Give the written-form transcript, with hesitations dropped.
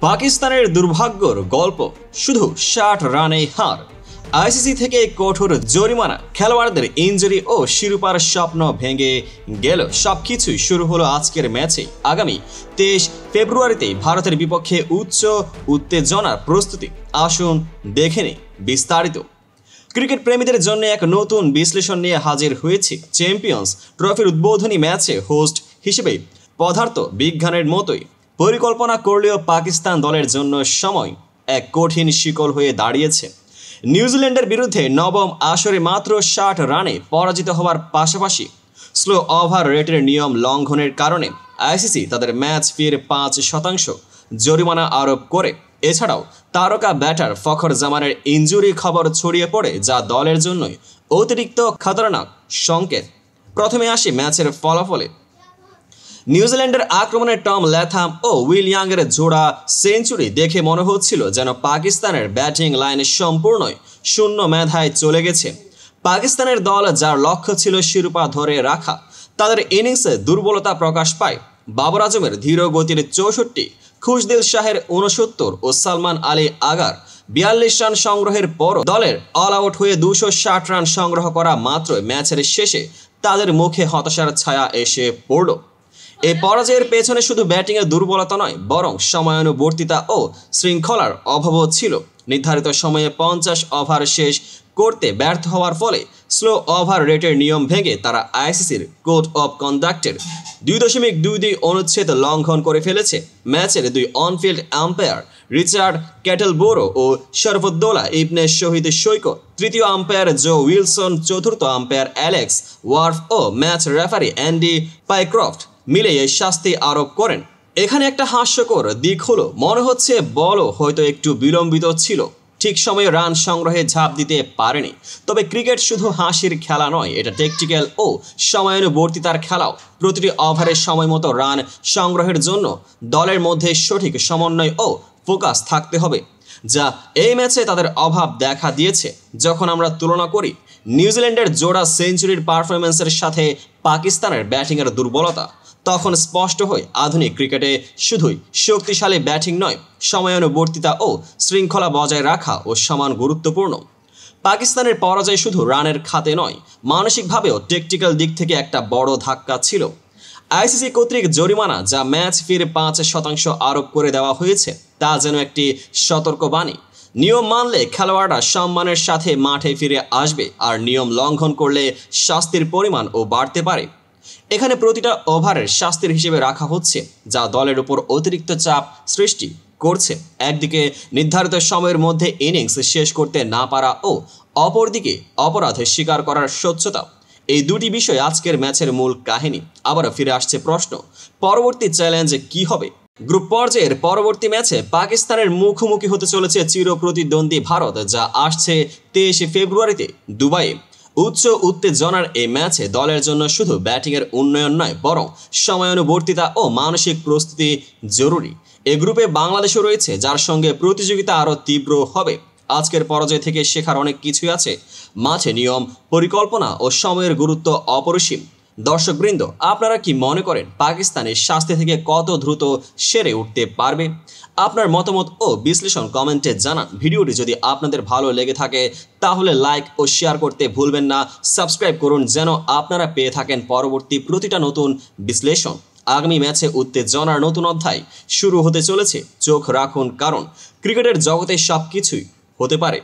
পাকিস্তানের দুর্ভাগ্যর গল্প, শুধু ৬০ রানেই হার। আইসিসি থেকে কঠোর জরিমানা, খেলোয়াড়দের ইনজুরি ও শিরোপার স্বপ্ন ভেঙে গেল। সবকিছুই শুরু হলো আজকের ম্যাচে। আগামী ২৩ ফেব্রুয়ারিতে ভারতের বিপক্ষে উচ্চ উত্তেজনার প্রস্তুতি। আসুন দেখে নিই বিস্তারিত। ক্রিকেট প্রেমীদের জন্য এক নতুন বিশ্লেষণ নিয়ে হাজির হয়েছে। চ্যাম্পিয়ন্স ট্রফির উদ্বোধনী ম্যাচে হোস্ট হিসেবে পদার্থ বিজ্ঞানের মতোই পরিকল্পনা করলেও পাকিস্তান দলের জন্য সময় এক কঠিন শিকল হয়ে দাঁড়িয়েছে। নিউজিল্যান্ডের বিরুদ্ধে নবম আসরে মাত্র ৬০ রানে পরাজিত হওয়ার পাশাপাশি স্লো ওভার রেটের নিয়ম লঙ্ঘনের কারণে আইসিসি তাদের ম্যাচ ফির ৫% জরিমানা আরোপ করে। এছাড়াও তারকা ব্যাটার ফখর জামানের ইনজুরি খবর ছড়িয়ে পড়ে, যা দলের জন্যই অতিরিক্ত খতরনাক সংকেত। প্রথমে আসি ম্যাচের ফলাফলে। নিউজিল্যান্ডের আক্রমণে টম ল্যাথাম ও উইল ইয়াংয়ের জোড়া সেঞ্চুরি দেখে মনে হচ্ছিল যেন পাকিস্তানের ব্যাটিং লাইন সম্পূর্ণই শূন্য মেধায় চলে গেছে। পাকিস্তানের দল, যার লক্ষ্য ছিল শিরোপা ধরে রাখা, তাদের ইনিংসে দুর্বলতা প্রকাশ পায়। বাবর আজমের ধীর গতির ৬৪, খুশদিল শাহের ৬৯ ও সালমান আলী আগার ৪২ রান সংগ্রহের পর দলের অল আউট হয়ে ২৬০ রান সংগ্রহ করা মাত্রই ম্যাচের শেষে তাদের মুখে হতাশার ছায়া এসে পড়ল। এই পরাজয়ের পেছনে শুধু ব্যাটিংয়ের দুর্বলতা নয়, বরং সময়ানুবর্তিতা ও শৃঙ্খলার অভাবও ছিল। নির্ধারিত সময়ে ৫০ ওভার শেষ করতে ব্যর্থ হওয়ার ফলে স্লো ওভার রেটের নিয়ম ভেঙে তারা আইসিসির কোড অফ কন্ডাক্টের ২.২২ অনুচ্ছেদ লঙ্ঘন করে ফেলেছে। ম্যাচের দুই অনফিল্ড আম্পায়ার রিচার্ড ক্যাটেলবোরো ও শরফুদ্দৌলা ইবনে শহীদ সৈকত, তৃতীয় আম্পায়ার জো উইলসন, চতুর্থ আম্পায়ার অ্যালেক্স ওয়ার্ফ ও ম্যাচ রেফারি অ্যান্ডি পাইক্রফট মিলে এই শাস্তি আরোপ করেন। এখানে একটা হাস্যকর দিক হলো, মনে হচ্ছে বলও হয়তো একটু বিলম্বিত ছিল, ঠিক সময়ে রান সংগ্রহে ঝাঁপ দিতে পারেনি। তবে ক্রিকেট শুধু হাসির খেলা নয়, এটা টেকটিক্যাল ও সময়ানুবর্তিতার খেলাও। প্রতিটি ওভারের সময় মতো রান সংগ্রহের জন্য দলের মধ্যে সঠিক সমন্বয় ও ফোকাস থাকতে হবে, যা এই ম্যাচে তাদের অভাব দেখা দিয়েছে। যখন আমরা তুলনা করি নিউজিল্যান্ডের জোড়া সেঞ্চুরির পারফরম্যান্সের সাথে পাকিস্তানের ব্যাটিংয়ের দুর্বলতা, তখন স্পষ্ট হয় আধুনিক ক্রিকেটে শুধুই শক্তিশালী ব্যাটিং নয়, সময়ানুবর্তিতা ও শৃঙ্খলা বজায় রাখা ও সমান গুরুত্বপূর্ণ। পাকিস্তানের পরাজয় শুধু রানের খাতে নয়, মানসিকভাবেও টেকটিক্যাল দিক থেকে একটা বড় ধাক্কা ছিল। আইসিসি কর্তৃক জরিমানা, যা ম্যাচ ফির ৫% আরোপ করে দেওয়া হয়েছে, তা যেন একটি সতর্কবাণী। নিয়ম মানলে খেলোয়াড়রা সম্মানের সাথে মাঠে ফিরে আসবে, আর নিয়ম লঙ্ঘন করলে শাস্তির পরিমাণও বাড়তে পারে। এখানে প্রতিটা ওভারের শাস্তির হিসেবে রাখা হচ্ছে, যা দলের উপর অতিরিক্ত চাপ সৃষ্টি করছে। একদিকে নির্ধারিত সময়ের মধ্যে ইনিংস শেষ করতে না পারা ও অপরদিকে অপরাধে স্বীকার করার স্বচ্ছতা, এই দুটি বিষয় আজকের ম্যাচের মূল কাহিনী। আবারও ফিরে আসছে প্রশ্ন, পরবর্তী চ্যালেঞ্জ কি হবে? গ্রুপ পর্যায়ের পরবর্তী ম্যাচে পাকিস্তানের মুখোমুখি হতে চলেছে চিরপ্রতিদ্বন্দ্বী ভারত, যা আসছে ২৩ ফেব্রুয়ারিতে দুবাইয়ে। উচ্চ উত্তেজনার এই ম্যাচে দলের জন্য শুধু ব্যাটিংয়ের উন্নয়ন নয়, বরং সময়ানুবর্তিতা ও মানসিক প্রস্তুতি জরুরি। এই গ্রুপে বাংলাদেশও রয়েছে, যার সঙ্গে প্রতিযোগিতা আরও তীব্র হবে। আজকের পরাজয় থেকে শেখার অনেক কিছুই আছে। মাঠে নিয়ম, পরিকল্পনা ও সময়ের গুরুত্ব অপরিসীম। দর্শকবৃন্দ, আপনারা কি মনে করেন পাকিস্তানের শাস্তি থেকে কত দ্রুত সেরে উঠতে পারবে? আপনার মতামত ও বিশ্লেষণ কমেন্টে জানান। ভিডিওটি যদি আপনাদের ভালো লেগে থাকে তাহলে লাইক ও শেয়ার করতে ভুলবেন না। সাবস্ক্রাইব করুন যেন আপনারা পেয়ে থাকেন পরবর্তী প্রতিটা নতুন বিশ্লেষণ। আগামী ম্যাচে উত্তেজনার নতুন অধ্যায় শুরু হতে চলেছে। চোখ রাখুন, কারণ ক্রিকেটের জগতে সবকিছুই হতে পারে।